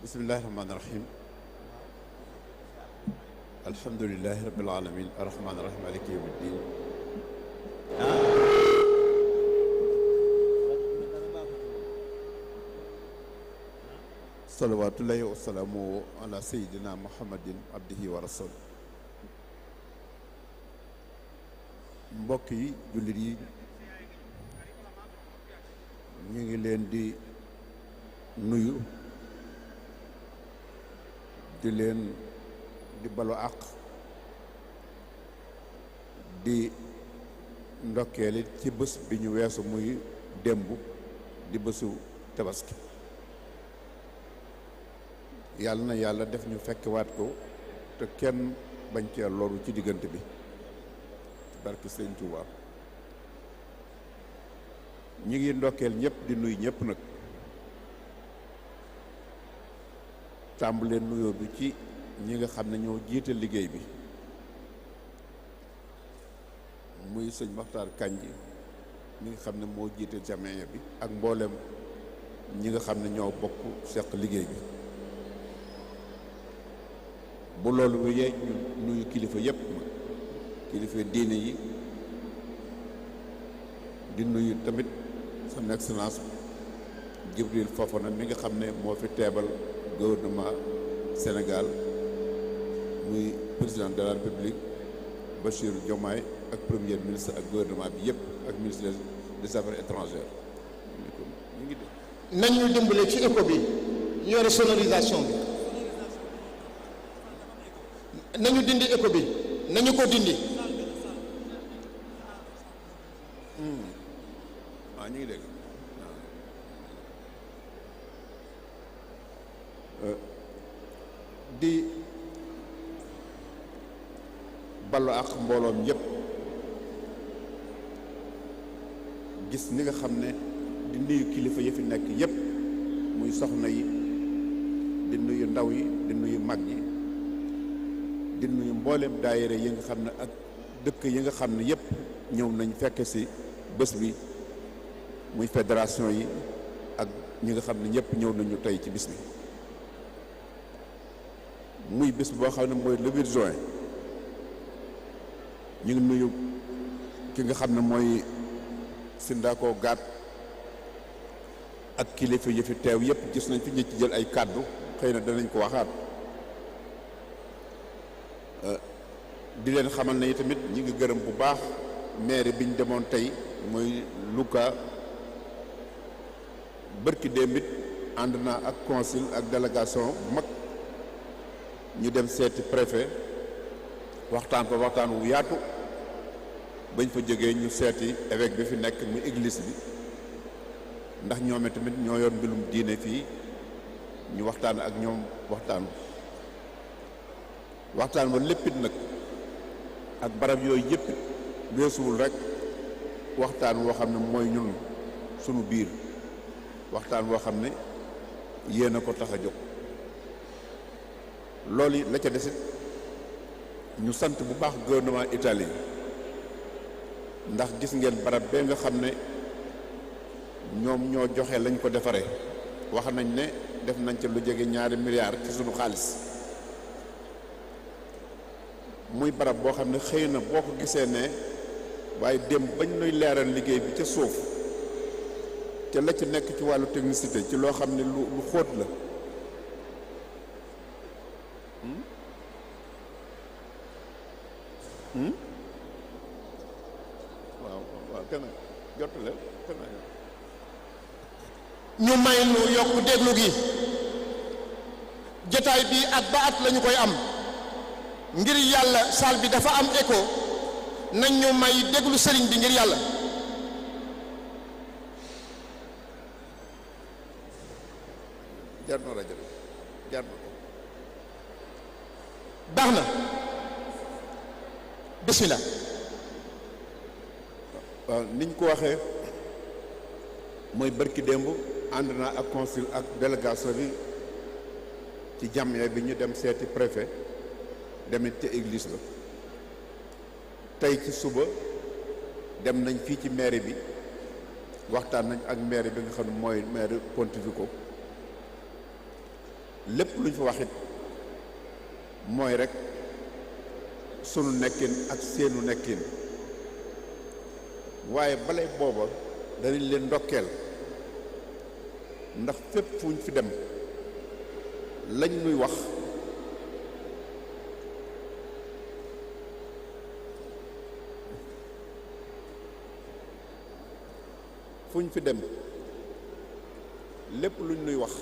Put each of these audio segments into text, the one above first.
bismillahi rahmaani rahim alhamdulilahi rabbil alamin arrahmaani rahim maliki yawmi ddin salawatullahi wa salaamu ala sayidina muhammadin abdihi wa rasul. mbokk yi jullit yi ñu ngi leen di nuyu di leen di balu àq di ndokkeeli ci bés bi ñu weesu muy démb di bésu tabaski. yàlla na yàlla def ñu fekkewaat ko te kenn bañ cee loru ci diggante bi barke Sëñ Tuubaa. ñi ngi ndokkeel ñëpp di nuyu ñëpp nag tàmbalee nuyoo bi ci ñi nga xam ne ñoo jiite liggéey bi muy sëñ Maxtaar Kanji ñi nga xam ne moo jiite jamiya bi ak mboolem ñi nga xam ne ñoo bokk seq liggéey bi. bu loolu wéyee ñu nuyu kilifa yëpp kilifa diine yi di nuyu tamit son excellence Jibril Fofana mi nga xam ne moo fi teebal gouvernement Sénégal muy président de la République Bassirou Diomaye ak premier ministre ak gouvernement bi yëpp ak ministre des affaires étrangères ñu ngi def. nañu dimbale ci éco bi ñu yore sonorisation bi nañu dindi éco bi nañu ko dindi. ñu ngi dégg di ballu ak mbooloom yépp gis ni nga xam ne di nuyu kilifa yi fi nekk yépp muy soxna yi di nuyu ndaw yi di nuyu mag yi di nuyu mboolem daayira yi nga xam ne ak dëkk yi nga xam ne yépp ñëw nañ fekk ci bés bi muy fédération yi ak ñi nga xam ne ñëpp ñëw nañu tey ci bis bi muy bis boo xam ne mooy le 8 juin ñu ngi nuyu ki nga xam ne mooy Sindako Gaat ak kilifa yi fi teew yëpp gis nañ fi ñu ci jël ay kàddu xëy na danañ ko waxaat di leen xamal ne tamit ñi ngi gërëm bu baax maire bi ñu demoon tey mooy Louga bërki démbit ànd naa ak consul ak délégation bu mag ñu dem seeti préfet waxtaan fa waxtaan wu yaatu bañ fa jógee ñu seeti évêque bi fi nekk muy église bi ndax ñoome tamit ñoo yor mbirum diine fii ñu waxtaan ak ñoom waxtaan ba léppit nag ak barab yooyu yëpp weesuwul rek waxtaan woo xam ne mooy ñun sunu biir waxtaan woo xam ne yéen a ko tax a jóg loolu yi la ca desit ñu sant bu baax gouvernement Italie ndax gis ngeen barab bee nga xam ne ñoom ñoo joxe lañ ko defaree wax nañ ne def nañ ca lu jege $2 milliards ci sunu xaalis muy barab boo xam ne xëy na boo ko gisee ne waaye dem bañ nuy leeral liggéey bi ca suuf ca la ci nekk ci wàllu technicité ci loo xam ne lu xóot la waaw kenn jottale ñu may nu yokk déglu gi jotaay bi at ba at lañu koy am ngir yàlla salle bi dafa am écho nañ ñu may déglu sëriñ bi ngir yàlla. jar na rajo jar na ko baax na bismillah. waaw niñ ko waxee mooy bërki démb ànd naa ak consul ak délégation bi ci jàmmee bi ñu dem seeti préfet demit ca église ba tey ci suba dem nañ fii ci mairie bi waxtaan nañ ak maire bi nga xam ne mooy maire Pontevico lépp luñ fa waxit mooy rek sunu nekkin ak seenu nekkin waaye balay booba danañ leen ndokkeel ndax fépp fuñ fi dem lañ nuy wax fuñ fi dem lépp luñ nuy wax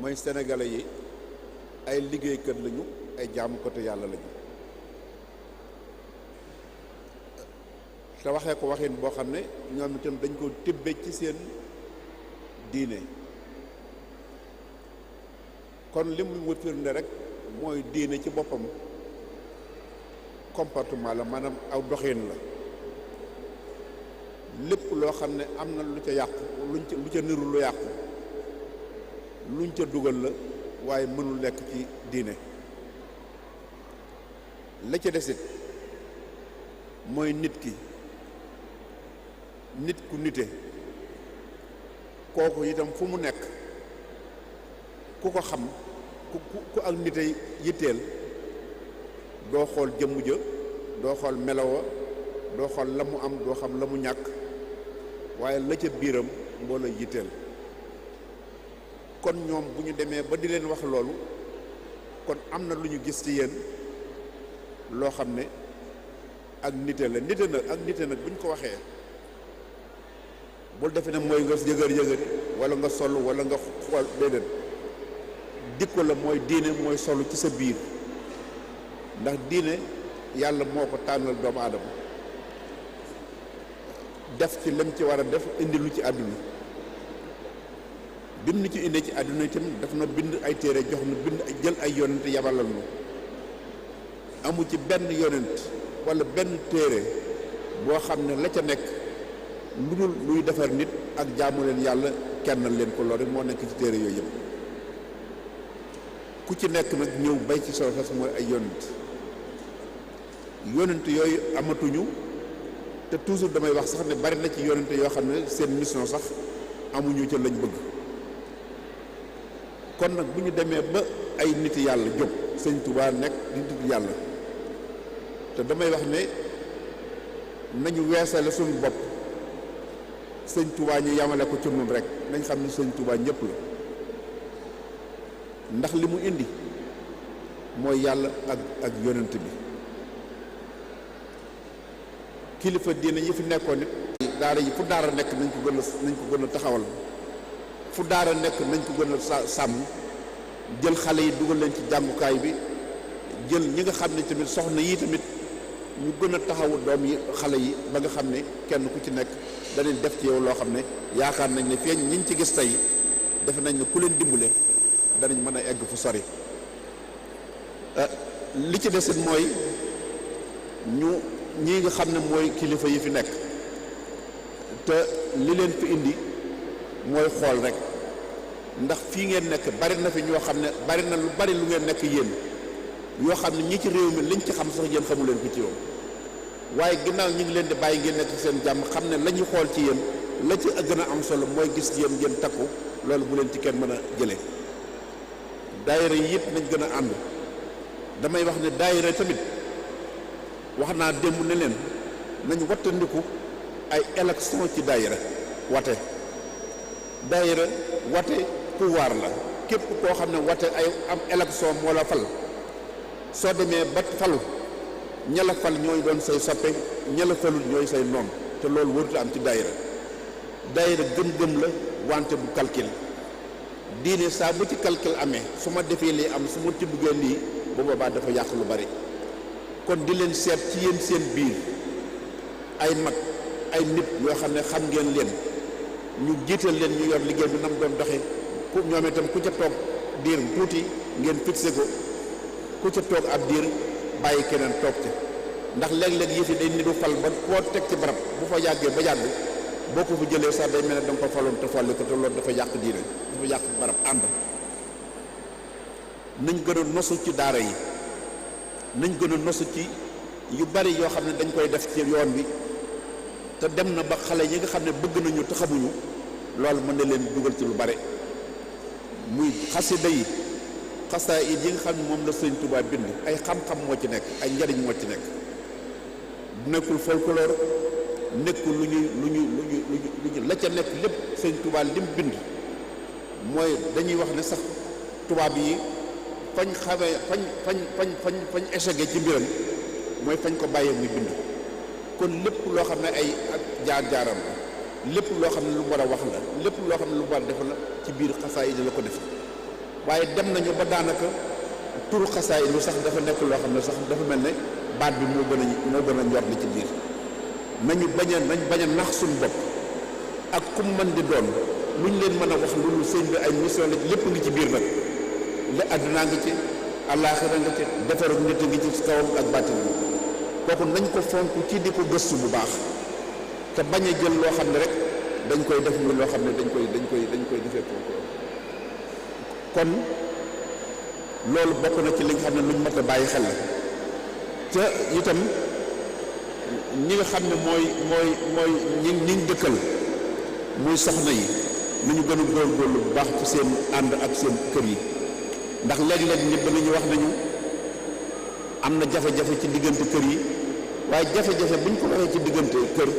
mooy sénégalais yi ay liggéeykat lañu ay jaamukatu yàlla lañu te waxee ko waxin boo xam ne ñoom itam dañ ko tibbe ci seen diine kon li mu firnde rek mooy diine ci boppam comportement la maanaam aw doxin la lépp loo xam ne am na lu ca yàqu lu ca niru lu yàqu luñ ca dugal la waaye mënul nekk ci diine la ca desit mooy nit ku nite kooku itam fu mu nekk ku ko xam ku ak nite yitteel doo xool jëmm ja doo xool melowa doo xool la mu am doo xam la mu ñàkk waaye la ca biiram moo la yitteel kon ñoom bu ñu demee ba di leen wax loolu kon am na lu ñu gis ci yéen loo xam ne ak nite la ak nite nag bu ñu ko waxee bul defe ne mooy nga yëgër wala nga sol wala nga xool déedéet dikko la mooy diine mooy solu ci sa biir ndax diine yàlla moo ko tànnal doomu aadama def ci lam ci war a def indi lu ci àdduna bim ni ci indee ci àdduna itam daf na bind ay téere jox na bind jël ay yonent yabalal nu amu ci benn yonent wala benn téere boo xam ne la ca nekk lu dul luy defar nit ak jaamu leen yàlla kennal leen ko loolu rek moo nekk ci téere yooyu yëpp ku ci nekk nag ñëw bay ci soo sas mooy ay yonent yooyu amatuñu te toujours damay wax sax ne bari na ci yonent yoo xam ne seen mission sax amuñu ca lañ bëgg kon nag bu ñu demee ba ay nit yàlla jóg sëñ Tuubaa nekk nit yàlla te damay wax ne nañu weesale suñu bopp sëñ Tuubaa ñu yamale ko ci nun rek nañ xam ne sëñ Tuubaa ñëpp la ndax li mu indi mooy yàlla ak yonent bi kilifa diine yi fi nekkoon it daara yi fu daara nekk nañ ko gën a taxawal fu daara nekk nañ ko gën a sàmm jël xale yi dugal leen ci jàngukaay bi jël ñi nga xam ne tamit soxna yi tamit ñu gën a taxawu doom yi xale yi ba nga xam ne kenn ku ci nekk danañ def ci yow loo xam ne yaakaar nañ ne feeñ ñiñ ci gis tey defe nañ ne ku leen dimbale danañ mën a egg fu sori li ci desit mooy ñi nga xam ne mooy kilifa yi fi nekk te li leen fi indi mooy xool rek ndax fii ngeen nekk bari na fi ñoo xam ne bari na lu bari lu ngeen nekk yéen yoo xam ne ñi ci réew mi liñ ci xam sax yéen xamu leen ko ci yow waaye ginnaaw ñu ngi leen di bàyyi ngeen nekk seen jàmm xam ne la ñuy xool ci yéen la ci gën a am solo mooy gis yéen ngeen takku loolu bu leen ci kenn mën a jëlee daayira yi it nañ gën a ànd damay wax ne daayira tamit wax naa démb ne leen nañ wattandiku ay élection ci daayira wate pouvoir la képp koo xam ne wate ay am élection moo la fal soo demee ba falu ña la fal ñooy doon say soppe ña la falul ñooy say noon te loolu warut am ci daayira gëm-gëm la wante du calcul diine saa bu ci calcul amee su ma defee lii am su ma ci duggee lii bu boobaa dafa yàq lu bari kon di leen seet ci yéen seen biir ay mag ay nit yoo xam ne xam ngeen leen ñu jiital leen ñu yor liggéey bi nam doon doxe ku ñoom itam ku ca toog diir tuuti ngeen fixé ko ku ca toog ab diir bàyyi keneen toog ca ndax léeg-léeg yëf yi day nidu fal ba koo teg ci barab bu fa yàggee ba yàgg boo ko fa jëlee sax day mel ne danga ko faloon te folli ko te loolu dafa yàq diine dafa yàq barab ànd nañ gën a nosu ci daara yi nañ gën a nosu ci yu bari yoo xam ne dañ koy def ci yoon bi te dem na ba xale yi nga xam ne bëgg nañu te xamuñu loolu mën na leen dugal ci lu bari muy xasida yi xasaayid yi nga xam ne moom la sëñ Tuubaa bind ay xam-xam moo ci nekk ay njariñ moo ci nekk nekkul folklore nekkul lu ñu la ca nekk lépp sëñ Tuubaa lim bind mooy dañuy wax ne sax tubaab yi fañ xamee fañ échecgee ci mbiram mooy fañ ko bàyyee muy bind kon lépp loo xam ne ay ak jaar-jaaram la lépp loo xam ne lu war a wax la lépp loo xam ne lu war a def la ci biir xasaayid la ko def waaye dem nañu ba daanaka turu xasaayid lu sax dafa nekk loo xam ne sax dafa mel ne baat bi moo gën a njor li ci biir nañ bañ a nax suñu bopp ak kum mën di doon lu ñu leen mën a wax loolu sëñ bi ay mission la lépp ngi ci biir nag la àddunaa ngi ci àllaaxira nga ci defaru nit ngi ci kawam ak bàttin kooku nañ ko fonk ci di ko gëstu bu baax te bañ a jël loo xam ne rek dañ koy def muy loo xam ne dañ koy defee kon loolu bokk na ci li nga xam ne luñ mat a bàyyi xel la te itam ñi nga xam ne mooy ñi dëkkal muy soxna yi lu ñu gën a góorgóorlu bu baax ci seen ànd ak seen kër yi ndax léeg-léeg nit danañu wax nañu am na jafe-jafe ci diggante kër yi waaye jafe-jafe buñ ko waxee ci diggante kër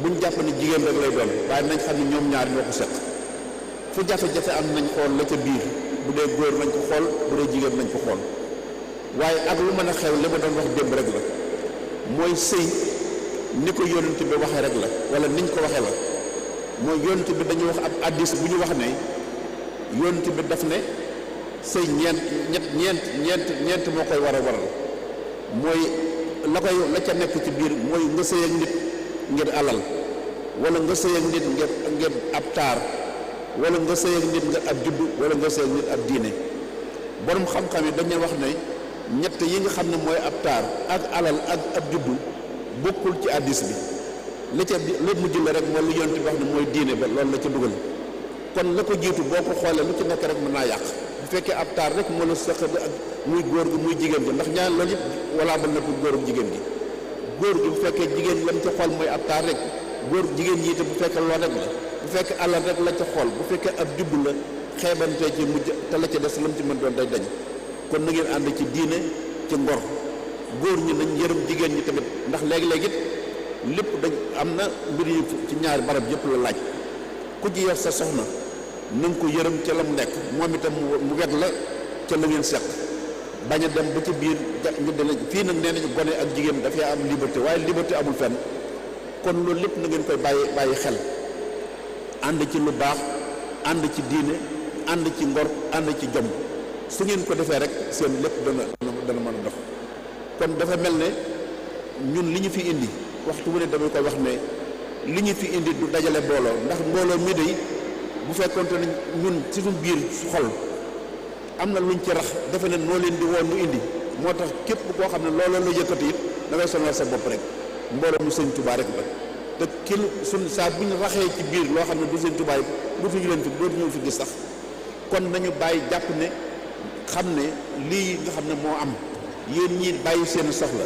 buñ jàpp ne jigéen rek lay doon waaye nañ xam ne ñoom ñaar ñoo ko seq fu jafe-jafe am nañ xool la ca biir bu dee góor nañ ko xool bu dee jigéen nañ ko xool waaye ak lu mën a xew li ma doon wax démb rek la mooy sëy ni ko yonent bi waxee rek la wala niñ ko waxee la mooy yonent bi dañuy wax ab addis bu ñu wax ne yonent bi daf ne sëy ñeent moo koy war a waral mooy la ca nekk ci biir mooy nga sëy ak nit ngir alal wala nga sëy ak nit ngir ab taar wala nga sëy ak nit ngir ab juddu wala nga sëy ak nit ab diine borom xam-xam yi dañuy wax ne ñett yi nga xam ne mooy ab taar ak alal ak ab juddu bokkul ci addis bi la ca la mujj la rek mooy lu yonent bi wax ne mooy diine ba loolu la ca dugal kon la ko jiitu boo ko xoolee lu ci nekk rek mën naa yàq bu fekkee ab taar rek moo la sëq ak muy góor gi muy jigéen gi ndax ñaar loolu yëpp walla ba na pour góor ak jigéen gi góor gi bu fekkee jigéen lam ca xool mooy ab taar rek góor jigéen ñi itam bu fekkee loolu rek la bu fekkee alal rek la ca xool bu fekkee ab juddu la xeebante ci mujj te la ca des lam ci mën doon day dañ kon na ngeen ànd ci diine ci ngor góor ñi nañ yërëm jigéen ñi tamit ndax léegi-léegi lépp dañ am na mbir yi ci ñaari barab yëpp la laaj ku ci yor sa soxna na nga ko yërëm ca la mu nekk moom itam mu wet la ca la ngeen seq bañ a dem ba ci biir ñu dana fii nag nee nañu gone ak jigéen dafay am liberté waaye liberté amul fenn kon loolu lépp na ngeen koy bàyyi xel ànd ci lu baax ànd ci diine ànd ci ngor ànd ci jom su ngeen ko defee rek seen lépp dana mën a dox kon dafa mel ne ñun li ñu fi indi waxtu wu ne damay koy wax ne li ñu fi indi du dajale mbooloo ndax mbooloo mi day bu fekkonte ne ñun ci suñu biir xol am na luñ ci rax defe ne noo leen di woon nu indi moo tax képp koo xam ne looloo la yëkkati it da ngay sonal sa bopp rek mbooloo mu sëñ Tuubaa rek la te kil suñ saa bu ñu raxee ci biir loo xam ne du sëñ Tuubaa it dootuñu leen fi dootuñu fi gis sax kon nañu bàyyi jàpp ne xam ne lii nga xam ne moo am yéen ñii bàyyi seen soxla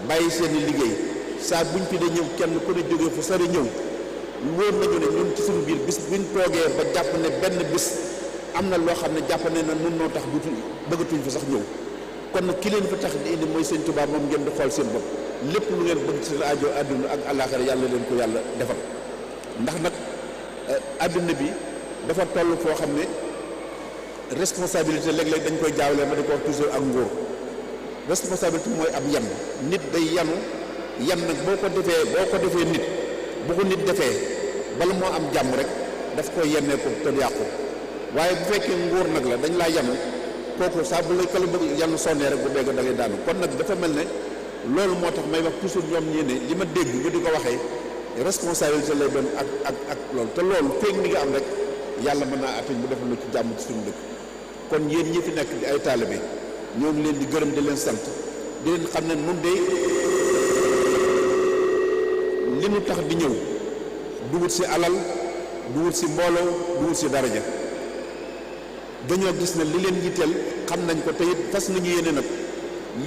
bàyyi seen liggéey saa buñ fi de ñëw kenn ku ne jógee fu sori ñëw wóor nañu ne ñun ci suñu biir bis buñ toogee ba jàpp ne benn bis am na loo xam ne jàpp ne na nun noo tax dutu bëggatuñ fi sax ñëw kon nag ki leen fa tax di indi mooy sëñ Tuubaa moom ngeen di xool seen bopp lépp lu ngeen bëgg ci aajo àdduna ak àllaaxira yàlla leen ko yàlla defal ndax nag àdduna bi dafa toll foo xam ne responsabilité léeg-léeg dañ koy jaawle ma di ko wax toujours ak nguur responsabilité mooy ab yan nit day yanu yan nag boo ko defee nit bu ko nit defee bala moo am jàmm rek daf koy yennee ko te yàqu waaye bu fekkee nguur nag la dañ laa yanu kooku saa bu la kala bëgg yanu sonnee rek bu dégg da ngay daanu kon nag dafa mel ne loolu moo tax may wax toujours ñoom ñii ne li ma dégg ñu di ko waxee responsabilité lay doon ak loolu te loolu feeg mi nga am rek yàlla mën naa atañ bu defal lu ci jàmm ci suñu dëkk kon yéen ñi fi nekk di ay taalibe ñoo ngi leen di gërëm di leen sant di leen xam ne nun de li nu tax di ñëw dugut si alal dugut si mbooloo dugut si daraja dañoo gis ne li leen yitteel xam nañ ko te it fas nañu yéene nag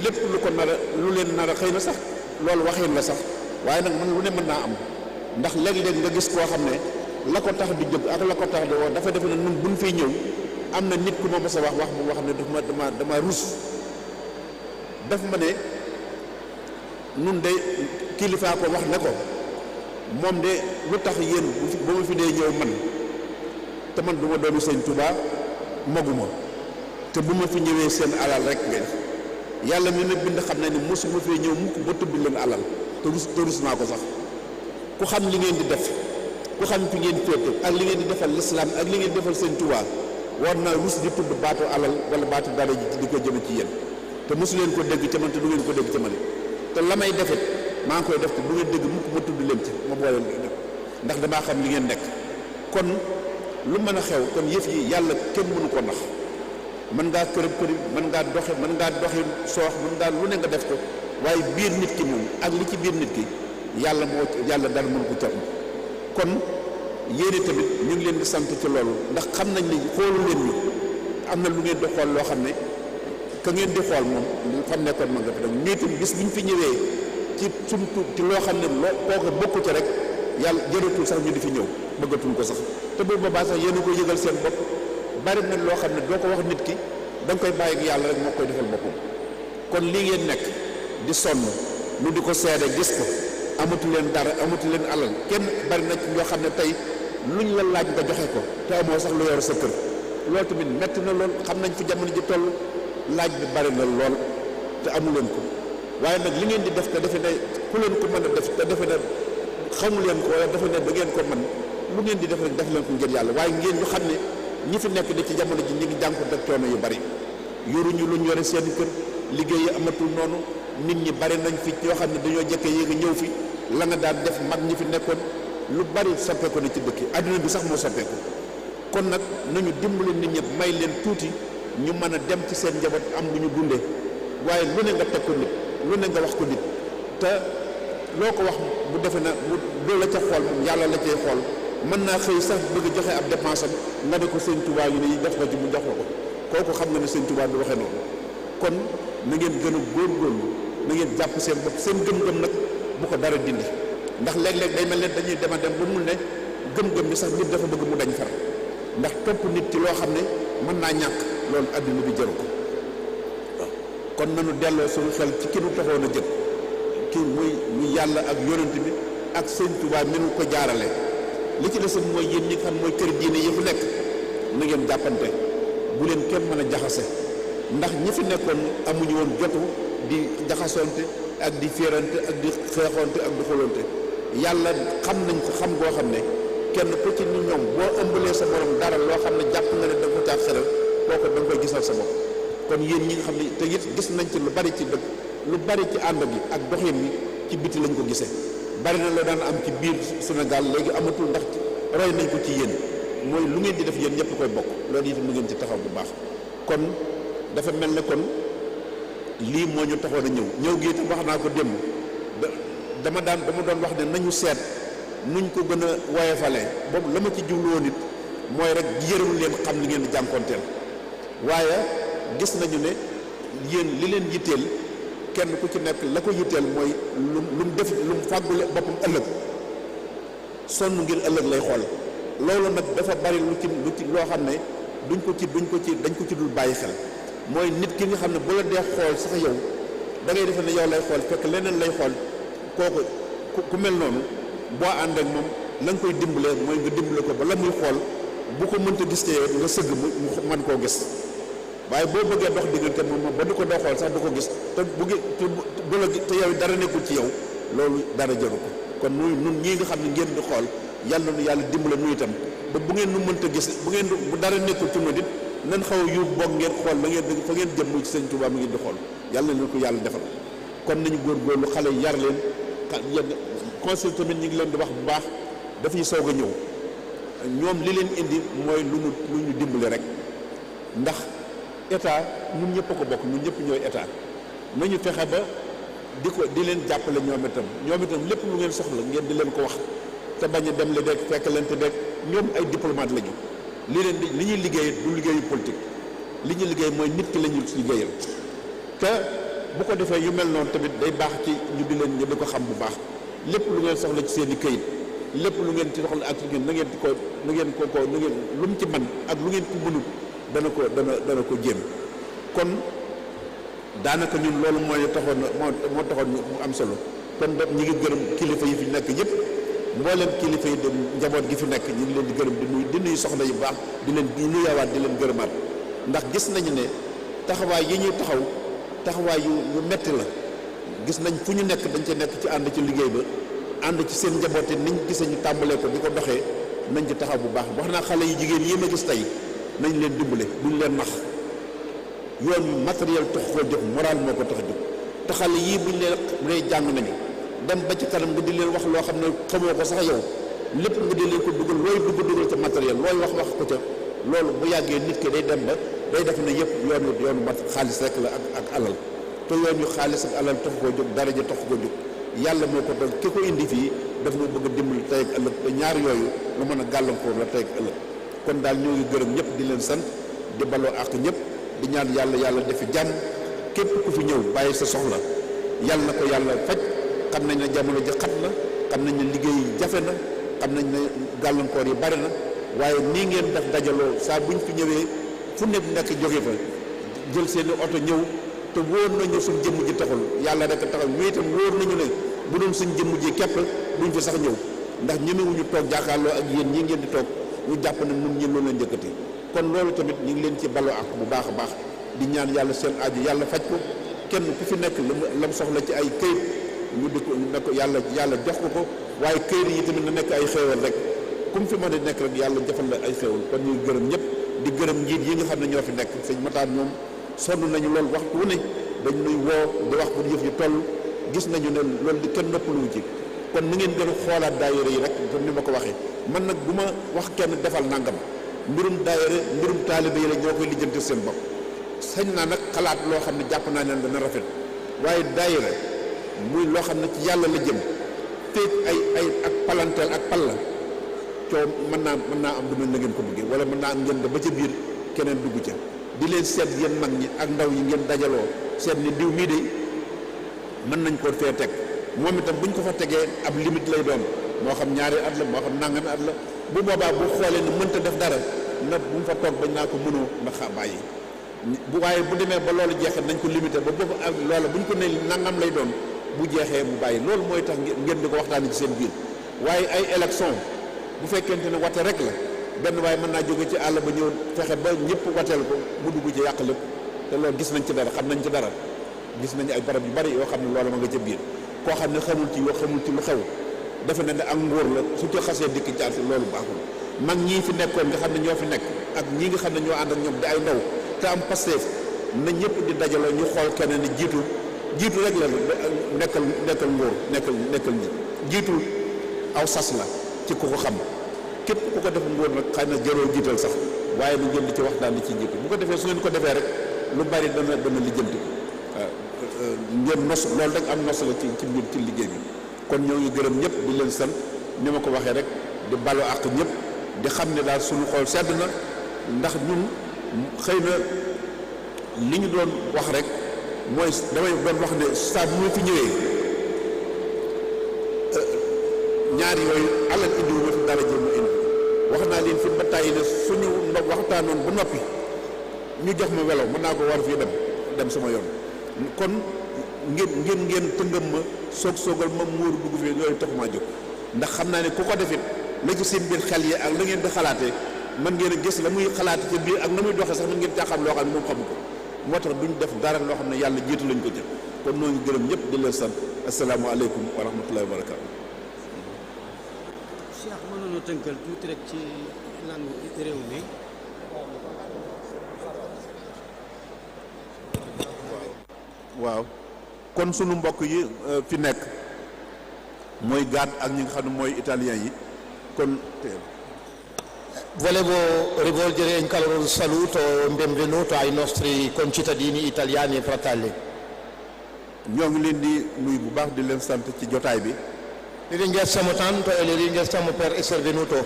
lépp lu ko nar a lu leen nar a xëy na sax loolu waxin la sax waaye nag man lu ne mën naa am ndax léeg-léeg nga gis koo xam ne la ko tax di jóg ak la ko tax di woo dafa defe ne nun buñ fiy ñëw am na nit ku ma mës a wax bu wax ne dama rus daf ma ne nun de kilifaa ko wax ne ko moom de lu tax yéen ba ma fi dee ñëw man te man du ma doomu sëñ Tuubaa maguma te bu ma fi ñëwee seen alal rek ngeen yàlla mi ne bind xam na ni mosuma fee ñëw mukk ba tudd leen alal te rus naa ko sax ku xam li ngeen di def ku xam fi ngeen féete ak li ngeen di defal lislaam ak li ngeen defal sëñ Tuubaa war naa rus di tudd baatu alal wala baatu dara ji di ko jëme ci yéen te mosu leen ko dégg ca man te du ngeen ko dégg ca man te la may defit maa ngi koy def te du ngeen dégg mukk ma tudd leen ci ma boole ndax damaa xam li ngeen nekk kon lu mën a xew kon yëf yi yàlla kenn mënu ko nax mën ngaa kërëb kërëb mën ngaa doxi soox mën ngaa lu ne nga def ko waaye biir nit ki moom ak li ci biir nit ki yàlla dara mën ko cam kon yéene tamit ñu ngi leen di sant ci loolu ndax xam nañ ni xoolu leen ñu am na lu ngeen di xool loo xam ne ka ngeen di xool moom fam nekkoon ma nga fi dem ñuy tam bis bu ñu fi ñëwee ci sumtu ci loo xam ne kooku bokku ci rek yàlla jëratul sax ñu di fi ñëw bëggatul ko sax te bu boobaa sax yéen a ko yëgal seen bopp bari na loo xam ne doo ko wax nit ki da nga koy bàyyi ak yàlla rek moo koy defal boppam kon lii ngeen nekk di sonn lu di ko seede gis ko amatu leen dara amatu leen alal kenn bari na ci ñoo xam ne tey luñ la laaj nga joxe ko te amoo sax lu yor sa kër loolu tamit metti na lool xam nañ fi jamono ji toll laaj bi bari na lool te amu leen ko waaye nag li ngeen di def te defe ne ku leen ko mën a def te defe ne xamu leen ko wala defe ne da ngeen ko mën lu ngeen di def rek def leen ko ngir yàlla waaye ngeen ñu xam ne ñi fi nekk di ci jamono ji ñu ngi jànkuwut ak coono yu bari yoruñu luñ yore seen kër liggéey yi amatul noonu nit ñi bari nañ fi yoo xam ne dañoo jëkke yéegi ñëw fi la nga daan def mag ñi fi nekkoon lu bari soppeeku na ci dëkk adduna bi sax moo soppeeku kon nag nañu dimbali nit ñi may leen tuuti ñu mën a dem ci seen njaboot am lu ñu dundee waaye lu ne nga teg ko nit lu ne nga wax ko nit te loo ko wax bu defe na bu la ca xool yàlla la cay xool mën naa xëy sax bëgg joxe ab dépense am nga ne ko sëñ Tuubaa yi ne def ko ci mu jox la ko kooku xam nga ne sëñ Tuubaa du waxee noonu kon na ngeen gën a góorgóorlu na ngeen jàpp seen bopp seen gëm-gëm nag bu ko dara dindi ndax léeg-léeg day mel ne dañuy dem a dem ba mun ne gëm-gëm bi sax nit dafa bëgg mu dañ far ndax topp nit ci loo xam ne mën naa ñàkk loolu adduna bi jëru ko waaw kon nanu delloo suñu xel ci ki nu taxoon a jël kii muy yàlla ak yonent bi ak sëñ Tuubaa ni nu ko jaarale li ci des mooy yéen ñi xam mooy kër diine yi fu nekk na ngeen jàppante bu leen kenn mën a jaxase ndax ñi fi nekkoon amuñu woon jotu di jaxasoonte ak di féerante ak di xeexoonte ak di xolonte yàlla xam nañ ko xam goo xam ne kenn ku ci ni ñoom boo ëmbalee sa borom dara loo xam ne jàpp nga ne da nga ko caa xelal kooku da nga koy gisal sa bopp kon yéen ñi nga xam ne te it gis nañ ci lu bari ci dëkk lu bari ci ànd bi ak doxin bi ci biti lañ ko gisee bari na la daan am ci biir Sénégal léegi amatul ndax roy nañ ko ci yéen mooy lu ngeen di def yéen ñëpp koy bokk loolu itam lu ngeen ci taxaw bu baax kon dafa mel ne kon lii moo ñu taxoon a ñëw gi itam wax naa ko démb dama doon wax ne nañu seet nuñ ko gën a woyofalee boobu la ma ci jubluwoon nit mooy rek yërëm leen xam li ngeen di jànkoonteel waaye gis nañu ne yéen li leen yitteel kenn ku ci nekk la ko yitteel mooy lu mu def lu mu fàggule boppam ëllëg sonn ngir ëllëg lay xool loolu nag dafa bari lu ci loo xam ne dañ ko ci dul bàyyi xel mooy nit ki nga xam ne bu la dee xool sax yow da ngay defe ne yow lay xool fekk leneen lay xool kooku ku mel noonu boo ànd ak moom la nga koy dimbalee mooy nga dimbale ko ba la muy xool bu ko mënta gis te yow nga sëgg mu mën koo gis waaye boo bëggee dox diggante moom ba du ko doo xool sax du ko gis te bu la te yow dara nekkul ci yow loolu dara jaru ko kon nun ñii nga xam ne ngeen di xool yàlla nu yàlla dimbale nu itam ba bu ngeen nu mënta gis bu dara nekkul ci nu dit nan xaw a yóbbu boog ngeen xool la ngeen fa ngeen jëm muy ci sëñ Tuubaa mi ngeen di xool yàlla na ko yàlla defal kon nañu góorgóorlu xale yi yar leen conseil tamit ñu ngi leen di wax bu baax dafay soog a ñëw ñoom li leen indi mooy lu ñu dimbale rek ndax état ñun ñëpp a ko bokk ñun ñëpp ñooy état nañu fexe ba di leen jàppale ñoom itam lépp lu ngeen soxla ngeen di leen ko wax te bañ a dem le deeg fekk leen te deeg ñoom ay diplomate lañu li ñuy liggéey du liggéeyu politique li ñuy liggéey mooy nit ki la ñu liggéeyal te bu ko defee yu mel noonu tamit day baax ci ñu di ko xam bu baax lépp lu ngeen soxla ci seen i këyit lépp lu ngeen ci soxla ak na ngeen lu mu ci man ak lu ngeen ko mënut dana ko jéem. kon daanaka ñun loolu mooy taxoon moo taxoon mu am solo kon def ñi ngi gërëm kilifa yi fi nekk yëpp mboolem kilifa yi dem njaboot gi fi nekk ñu ngi leen di gërëm di nuyu soxna yu baax di leen di nuyawaat di leen gërëmaat ndax gis nañu ne taxawaay yi ñuy taxawaay yu metti la gis nañ fu ñu nekk dañ ci nekk ci ànd ci liggéey ba ànd ci seen njaboot yi niñ gisee ñu tàmbalee ko di ko doxee nañ ci taxaw bu baax wax naa xale yu jigéen yi ma gis tey nañ leen dimbale duñ leen nax yoon yu matériel tax koo jóg moral moo ko tax a jóg te xale yii buñ leen lay jàng nañu dem ba ci kanam nga di leen wax loo xam ne xamoo ko sax yow lépp nga di leen ko dugal looy dugal ca matériel looy wax ko ca loolu bu yàggee nit ki day dem ba day def ne yëpp yoonu mat xaalis rek la ak alal te yoon yu xaalis ak alal tax koo jóg daraja tax koo jóg yàlla moo ko doon ki ko indi fii daf na bëgg a dimbali tey ak ëllëg te ñaar yooyu lu mën a gàllankoor la tey ak ëllëg kon daal ñoo ngi gërëm ñëpp di leen sant di baloo ak ñëpp di ñaan yàlla defi jàmm képp ku fi ñëw bàyyi sa soxla yàlla na ko yàlla faj xam nañ ne jamono ji xat na xam nañ ne liggéey jafe na xam nañ ne gàllankoor yi bari na waaye nii ngeen def dajaloo saa buñ fi ñëwee fu nekk jóge fa jël seeni oto ñëw te wóor nañu suñ jëmm ji taxul yàlla rek taxal ñu itam wóor nañu ne bu doon suñ jëmm ji képp duñ fi sax ñëw ndax ñemewuñu toog jàkkaarloo ak yéen ñi ngeen di toog ñu jàpp ne nun ñi loolu la njëkkati kon loolu tamit ñu ngi leen ci baloo ak bu baax a baax di ñaan yàlla seen aju yàlla faj ko kenn ku fi nekk lam soxla ci ay këyit ñu di ko ne ko yàlla jox ko waaye këyit yi tamit na nekk ay xéewal rek kum fi mën a nekk rek yàlla jëfal la ay xéewal kon ñuy gërëm ñëpp di gërëm njiit yi nga xam ne ñoo fi nekk sëñ Matar ñoom sonn nañu loolu waxtu wu ne dañ nuy woo di wax bu yëf yi toll gis nañu ne loolu di kenn noppaluwu ci kon ni ngeen gën a xoolaat daayira yi rek comme ni ma ko waxee man nag bu ma wax kenn defal nangam mbirum daayira mbirum taalibe yi la ñoo koy lijjanti seen bopp sañ naa nag xalaat loo xam ne jàpp naa ne dana rafet waaye daayira muy loo xam ne ci yàlla la jëm teeg ay ak palanteel ak pal la coow mën naa am du mel na ngeen ko bëggee wala mën naa am ngeen da ba ca biir keneen dugg ca di leen seet yéen mag ñi ak ndaw yi ngeen dajaloo seet ni diw mii de mën nañ koo fee teg moom itam buñ ko fa tegee ab limite lay doon moo xam ñaari at la moo xam nangami at la bu boobaa bu xoolee ni mënta def dara na bu mu fa toog bañ naa ko mënoo ndax bàyyi bu waaye bu demee ba loolu jeexee nañ ko limité ba boobu ak loola buñ ko ne nangam lay doon bu jeexee mu bàyyi loolu mooy tax ngeen di ko waxtaanee ci seen biir waaye ay élection bu fekkente ne wate rek la benn waaye mën naa jóge ci àll ba ñëw fexe ba ñëpp wateel ko mu dugg ci yàq lépp te loolu gis nañ ci dara xam nañ ci dara gis nañ ay barab yu bari yoo xam ne loolu ma nga ca biir koo xam ne xamul ci lu xew dafa ne ak nguur la su ci xasee dikk jaar loolu baaxul mag ñii fi nekkoon nga xam ne ñoo fi nekk ak ñii nga xam ne ñoo ànd ak ñoom di ay ndaw te am pasteef na ñëpp di dajaloo ñu xool keneen ni jiitu rek la nekkal nguur nekkal nit jiitu aw sas la ci ku ko xam képp ku ko def nguur nag xëy na jaroo jiital sax waaye lu ngeen di ci waxtaan di ci jiitu bu ko defee su ngeen ko defee rek lu bari dana lijjanti ko waaw ngeen nos loolu rek am nos la ci mbir ci liggéey bi kon ñoo ngi gërëm ñëpp di leen sant ni ma ko waxee rek di balu àq ñëpp di xam ne daal suñu xool sedd na ndax ñun xëy na li ñu doon wax rek mooy damay doon wax ne saa bu ñu fi ñëwee ñaar yooyu alal indi wu ma fi dara jëm indi wax naa leen fi ba tàyyi ne suñu waxtaanoon ba noppi ñu jox ma welo mën naa ko war fii dem sama yoon kon ngeen tëngam ma soogal ma muur dugg fi yooyu taxumaa jóg ndax xam naa ne ku ko defit la ci seen biir xel yi ak la ngeen di xalaatee man ngeen a gis la muy xalaate ci biir ak na muy doxee sax man ngeen caaxam loo xam ne moom xamu ko moo tax duñ def dara loo xam ne yàlla jiitu lañ ko jël kon noo ngi gërëm ñëpp di leen sant asalaamaaleykum wa rahmatullahi wa barakaatu. Cheikh mënoon na tënkal tuuti rek ci langue réew mi. waaw kon sunu mbokk yi fi nekk mooy gaat ak ñi nga xam ne mooy italien yi kon. Volevo rivolgere un caloroso saluto e un benvenuto ai nostri concittadini italiani e fratelli. ñoo ngi leen di nuyu bu baax di leen sant ci jotaay bi. Li ringraziamo tanto e li ringraziamo per essere venuto.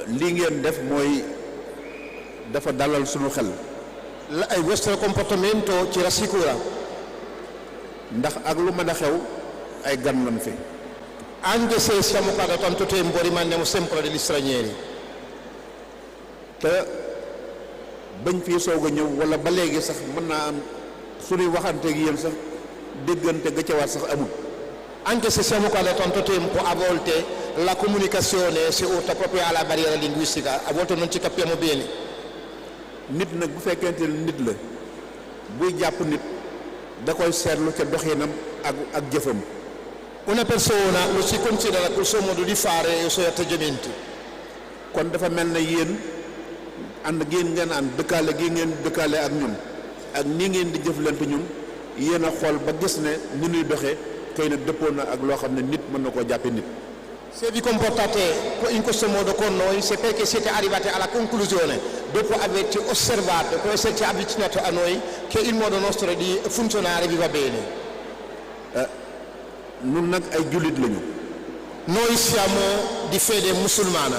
li ngeen def mooy dafa dalal sunu xel. Il vostro comportamento ci rassicura. ndax ak lu mën a xew ay gan lañ fi. Anche se siamo qua da tanto tempo rimaniamo sempre degli stranieri. te bañ fii soog a ñëw wala ba léegi sax mën naa am suñuy waxanteeg yéen sax déggante ga ca war sax amul. Anche se siamo qua da tanto tempo, a volte la comunicazione si urta proprio alla barriera linguistica, a volte non ci capiamo bene. Nit nag bu fekkente ne nit la buy jàpp nit da koy seetlu ca doxinam ak jëfam. Una persona lo si considera col suo modo di fare e i suoi atteggiamenti. kon dafa mel ne yéen ànd ngeen ànd dëkkaale gi ngeen dëkkaale ak ñun ak nii ngeen di jëflante ñun yéen a xool ba gis ne ni ñuy doxee xëy na dëppoo na ak loo xam ne nit mën na koo jàppe nit. Se vi comportate in questo modo con noi, se perché siete arrivati alla conclusione, dopo averci osservato, dopo esserci avvicinato a noi, che il modo nostro di funzionare vi va bene. Nun nag ay jullit lañu. Noi siamo di fede musulmana.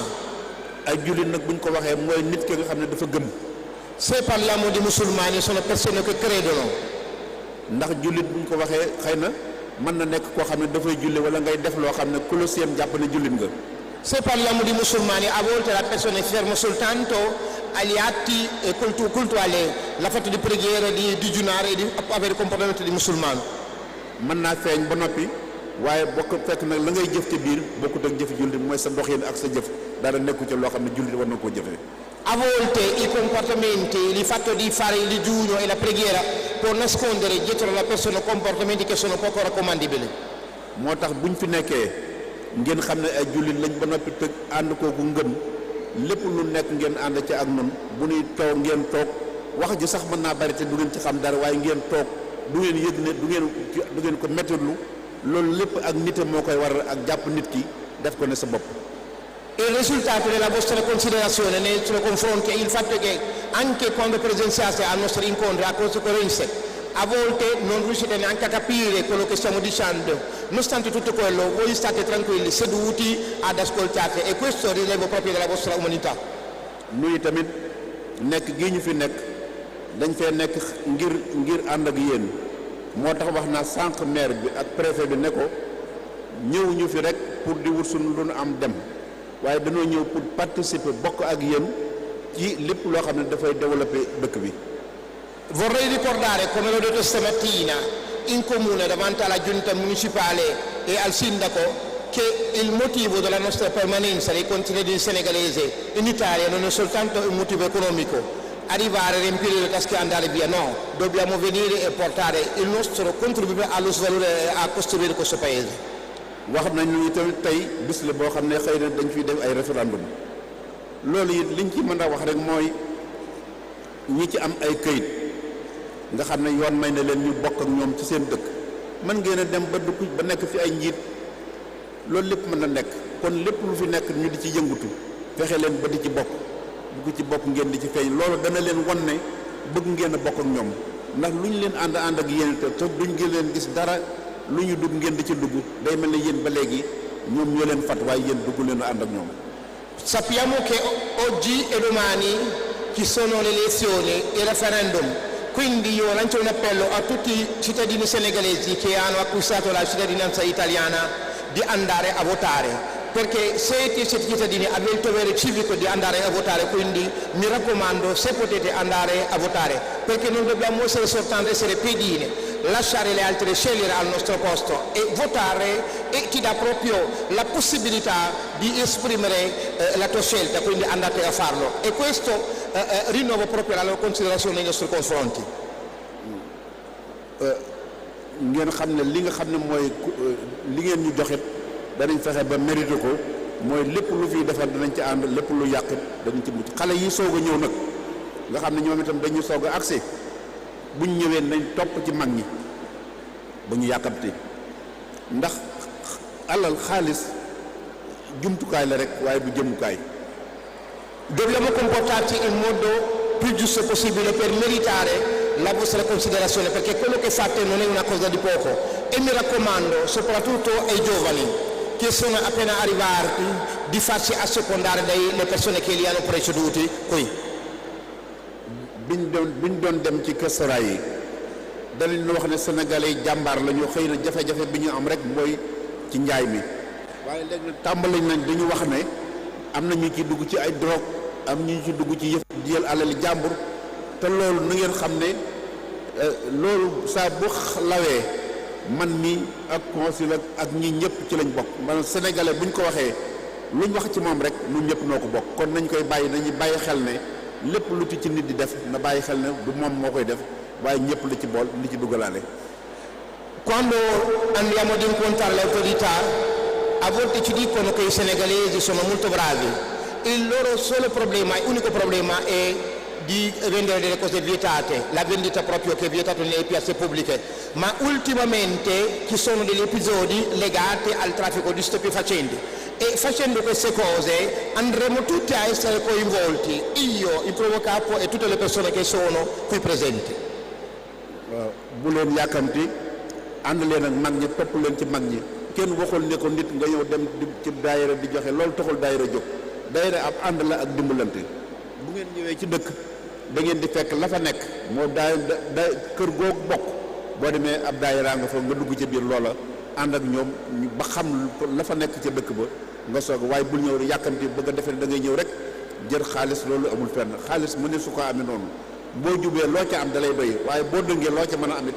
Ay jullit nag buñ ko waxee mooy nit ki nga xam ne dafa gëm. Se parliamo di musulmani, sono persone che credono. Ndax jullit buñ ko waxee xëy na mën na nekk koo xam ne dafay julli wala ngay def loo xam ne ku la seen jàpp ne jullit nga. Se parliamo di musulmani, a volte la persona è ferma soltanto agli atti cultuali, la fatto di preghiera, di digiunare e di avere comportamento di musulmano. Mën naa feeñ ba noppi waaye bokk fekk nag la ngay jëf ci biir bokkut ak jëfi jullit mooy sa doxin ak sa jëf dara nekku ci loo xam ne jullit war na koo jëfee. A volte i comportamenti, il fatto di fare il digiuno e la preghiera può nascondere dietro la persona comportamenti che sono poco raccomandibili. Moo tax buñ fi nekkee ngeen xam ne ay jullit lañ ba noppi tëg ànd kooku ngëm lépp lu nekk ngeen ànd ci ak nun bu ñuy toog ngeen toog wax ji sax mën naa bari te du ngeen ci xam dara waaye ngeen toog du ngeen yëg ne du ngeen ko mettitlu loolu lépp ak nite moo koy waral ak jàpp nit ki def ko ne sa bopp. Il risultato della vostra considerazione nei suoi confronti è il fatto che anche quando presenziate al nostro incontro a conseguenze a volte non riuscite neanche a capire quello che stiamo dicendo, nonostante tutto quello voi state tranquilli seduti ad ascoltare e questo è il rilevo proprio della vostra umanità. Nuyu tamit nekk gi ñu fi nekk dañ fee nekk ngir ànd ak yéen moo tax wax naa sànq maire bi ak préfet bi ne ko ñëw ñu fi rek pour di wut suñu lu nu am dem waaye dañoo ñëw pour participer bokk ak yéen ci lépp loo xam ne dafay développer dëkk bi. Vorrei ricordare, come l'ho detto stamattina in comune davanti alla giunta municipale e al sindaco, che il motivo della nostra permanenza dei concittadini senegalesi in Italia non è soltanto un motivo economico, arrivare, riempire le tasche e andare via, no, dobbiamo venire e portare il nostro contributo allo sviluppo a costruire questo paese. wax nañu tamit tey bis la boo xam ne xëy na dañ fiy def ay référendum loolu it liñ ci mën a wax rek mooy ñi ci am ay këyit nga xam ne yoon may na leen ñu bokk ak ñoom ci seen dëkk mën ngeen a dem ba dugg ba nekk fi ay njiit loolu lépp mën na nekk kon lépp lu fi nekk ñu di ci yëngutu fexe leen ba di ci bokk bu ci bokk ngeen di ci feeñ loolu dana leen won ne bëgg ngeen a bokk ak ñoom ndax lu ñu leen ànd ak yéen te duñ ngi leen gis dara lu ñu dugg ngeen di ci dugg day mel ne yéen ba léegi ñoom ñoo leen fat waaye yéen dugg leen a ànd ak ñoom. Sappiamo che oggi e domani ci sono le elezioni e il referendum, quindi io lancio un appello a tutti i cittadini senegalesi che hanno acquistato la cittadinanza italiana di andare a votare, perché siete cittadini, avete il dovere civico di andare a votare, quindi mi raccomando se potete andare a votare, perché non dobbiamo soltanto essere pedine, lasciare le altre scegliere al nostro posto e votare e ti dà proprio la possibilità di esprimere la tua scelta, quindi andate a farlo e questo rinnovo proprio la loro considerazione nei nostri confronti. Ngeen xam ne li nga xam ne mooy li ngeen ñu joxit danañ fexe ba mérité ko mooy lépp lu fiy defar danañ ci ànd lépp lu yàqit danañ ci mucc xale yi soog a ñëw nag nga xam ne ñoom itam dañu soog a agsi buñ ñëwee nañ topp ci mag ñi ba ñu yàkkamti ndax alal xaalis jumtukaay la rek waaye du jëmukaay. Dobbiamo comportarci in modo più giusto possibile per meritare la vostra considerazione, perché quello che fate non è una cosa di poco e mi raccomando soprattutto ai giovani che sono appena arrivati di farsi assecondare dalle persone che li hanno preceduti qui. biñ doon dem ci këstara yi danañ wax ne sénégalais yi jàmbaar la ñu xëy na jafe-jafe bi ñu am rek mooy ci njaay mi waaye léegi nag tàmbali nañ dañu wax ne am na ñu ci dugg ci ay drogue am ñu ci dugg ci yëf jël alali jàmbur te loolu na ngeen xam ne loolu saa bu lawee man mi ak consul ak ñi ñëpp ci lañ bokk man sénégalais buñ ko waxee luñ wax ci moom rek ñun ñëpp noo ko bokk kon nañ koy bàyyi nañu bàyyi xel ne lépp lu ci nit di def na bàyyi xel ne du moom moo koy def waaye ñëpp la ci bool li ci duggalaale. Quando andiamo ad incontrare le autorità, a volte ci dicono che i senegalesi sono molto bravi. Il loro solo problema, unico problema è di vendere delle cose vietate, la vendita proprio che è vietata nelle piazze pubbliche. Ma ultimamente ci sono degli episodi legati al traffico di stupefacenti. E facendo queste cose andremo tutti a essere coinvolti, io, il primo capo e tutte le persone che sono qui presenti. Bu leen yàkkamti ànd leen ak mag ñi topp leen ci mag ñi kenn waxul ne ko nit nga ñëw dem ci daayira di joxe loolu taxul daayira jóg daayira ab ànd la ak dimbalante bu ngeen ñëwee ci dëkk da ngeen di fekk la fa nekk moo da kër googu bokk boo demee ab daayira nga fa nga dugg ci biir loola ànd ak ñoom ba xam la fa nekk ca dëkk ba nga soog waaye bul ñëw yàkkamti bëgg a defee da ngay ñëw rek jël xaalis loolu amul fenn xaalis mu ne su ko amee noonu boo jubee loo ca am da lay doy waaye boo dëngee loo ca mën a amit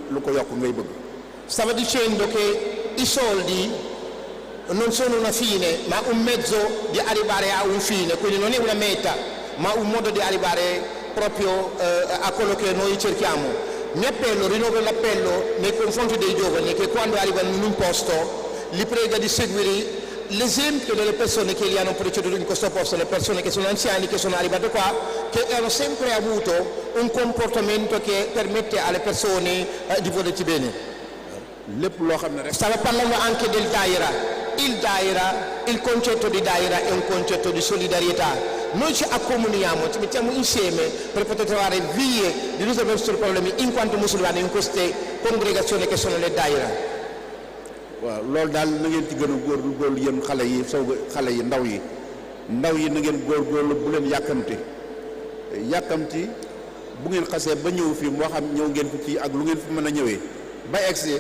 lu ko yokk ngay bëgg. Stava dicendo che i soldi non sono una fine ma un mezzo di arrivare a un fine, quindi non è una meta ma un modo di arrivare proprio a quello che noi cerchiamo. Mi appello, rinnovo l'appello nei confronti dei giovani che quando arrivano in un posto li prega di seguire l'esempio delle persone che li hanno preceduto in questo posto, le persone che sono anziani, che sono arrivate qua, che hanno sempre avuto un comportamento che permette alle persone di volerti bene. Stavo parlando anche del Daira. Il concetto di Daira è un concetto di solidarietà. Noi ci accomuniamo, ci mettiamo insieme per poter trovare vie di risolvere i nostri problemi in quanto musulmani in queste congregazioni che sono le Daira. waaw loolu daal na ngeen ci gën a góorgóorlu yéen xale yi ndaw yi na ngeen góorgóorlu bu leen yàkkamti bu ngeen xasee ba ñëw fii moo xam ñëw ngeen fi ci ak lu ngeen fi mën a ñëwee ba egsi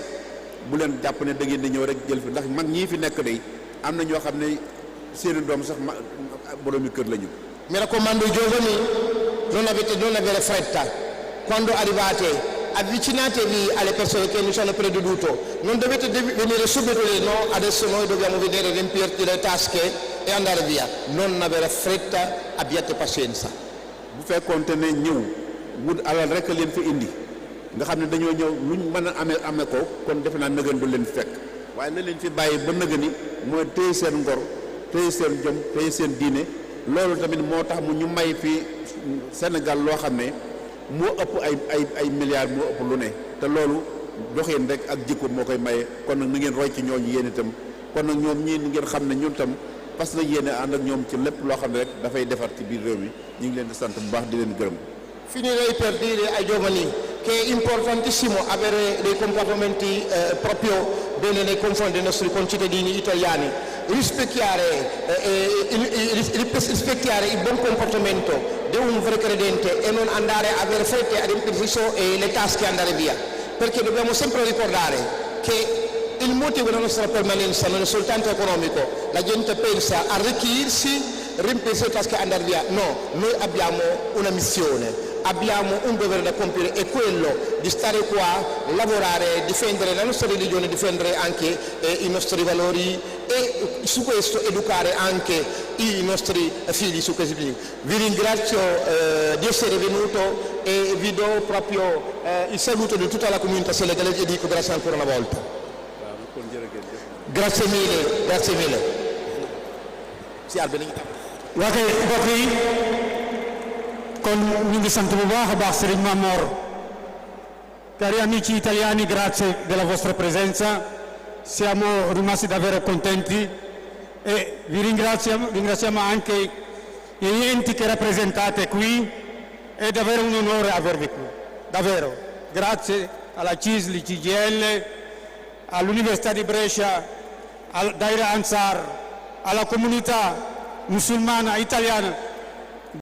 bu leen jàpp ne da ngeen di ñëw rek jël fi ndax mag ñii fi nekk day am na ñoo xam ne seeni doom sax boroomi kër lañu. Mi raccomando, giovani, non avere fretta. Quando arrivate avvicinatevi alle persone che ci hanno preceduto, non dovete venire subito lì, no, adesso noi dobbiamo vedere, riempirti le tasche e andare via. Non avere fretta, abbiate pazienza. Bu fekkoonte ne ñëw wut alal rek leen fi indi nga xam ne dañoo ñëw luñ mën a amee ko kon defe naa nëgën du leen fekk waaye la leen fi bàyyi ba nëgëni mooy téye seen ngor téye seen jom téye seen diine loolu tamit moo tax mu ñu may fi Sénégal loo xam ne moo ëpp ay milliards moo ëpp lu ne te loolu doxin rek ak jikko moo koy maye kon nag na ngeen roy ci ñooñu yéen itam kon nag ñoom ñii ngeen xam ne ñun tam parce que yéene ànd ak ñoom ci lépp loo xam ne rek dafay defar ci biir réew mi ñu ngi leen di sant bu baax di leen gërëm. Finirei per dire ai giovani che è importantissimo avere dei comportamenti proprio bene nei confronti dei nostri concittadini italiani, rispecchiare il buon comportamento di un vero credente e non andare a avere fretta a riempirsi le tasche e andare via, perché dobbiamo sempre ricordare che il motivo della nostra permanenza non è soltanto economico. La gente pensa a arricchirsi, riempirsi le tasche e andare via. No, noi abbiamo una missione, abbiamo un dovere da compiere, è quello di stare qua, lavorare, difendere la nostra religione, difendere anche i nostri valori e su questo educare anche i nostri figli su questi figli. Vi ringrazio di essere venuto e vi do proprio il saluto di tutta la comunità senegalese e dico grazie ancora una volta. Grazie mille. waa kay mbokk yi kon ñu ngi sant bu baax a baax Serigne Mamor. Cari amici italiani, grazie della vostra presenza, siamo rimasti davvero contenti e vi ringraziamo anche gli enti che rappresentate qui, è davvero un onore avervi qui, davvero. Grazie alla CISL, CGL, all'Università di Brescia, al Daira Ansar, alla comunità musulmana italiana